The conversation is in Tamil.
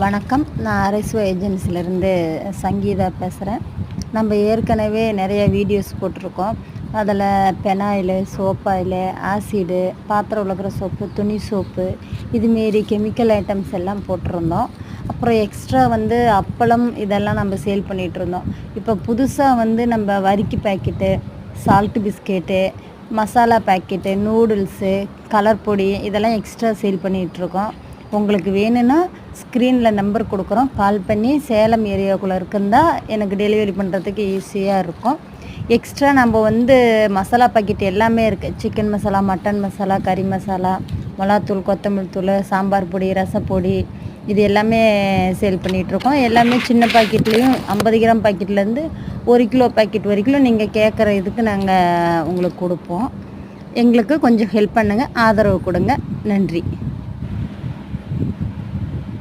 வணக்கம். நான் அரசு ஏஜென்சிலேருந்து சங்கீதா பேசுகிறேன். நம்ம ஏற்கனவே நிறைய வீடியோஸ் போட்டிருக்கோம். அதில் பெனாயிலு, சோப் ஆயிலு, ஆசிடு, பாத்திரம் விளக்குற சோப்பு, துணி சோப்பு, இதுமாரி கெமிக்கல் ஐட்டம்ஸ் எல்லாம் போட்டிருந்தோம். அப்புறம் எக்ஸ்ட்ரா அப்பளம் இதெல்லாம் நம்ம சேல் பண்ணிகிட்ருந்தோம். இப்போ புதுசாக நம்ம வரிக்கி packet, salt biscuit, masala packet, noodles, colour பொடி இதெல்லாம் எக்ஸ்ட்ரா சேல் பண்ணிகிட்ருக்கோம். உங்களுக்கு வேணும்னா ஸ்க்ரீனில் நம்பர் கொடுக்குறோம். கால் பண்ணி சேலம் ஏரியாவுக்குள்ளே இருக்குந்தா எனக்கு டெலிவரி பண்ணுறதுக்கு ஈஸியாக இருக்கும். எக்ஸ்ட்ரா நம்ம மசாலா பாக்கெட் எல்லாமே இருக்குது. சிக்கன் மசாலா, மட்டன் மசாலா, கறி மசாலா, மிளகாத்தூள், கொத்தமல்லி தூள், சாம்பார் பொடி, ரசப்பொடி இது எல்லாமே சேல் பண்ணிகிட்ருக்கோம். எல்லாமே சின்ன பாக்கெட்லேயும் 50 கிராம் பாக்கெட்லேருந்து 1 கிலோ பாக்கெட் வரைக்கும் நீங்கள் கேட்குற இதுக்கு நாங்கள் உங்களுக்கு கொடுப்போம். எங்களுக்கு கொஞ்சம் ஹெல்ப் பண்ணுங்கள், ஆதரவு கொடுங்க. நன்றி.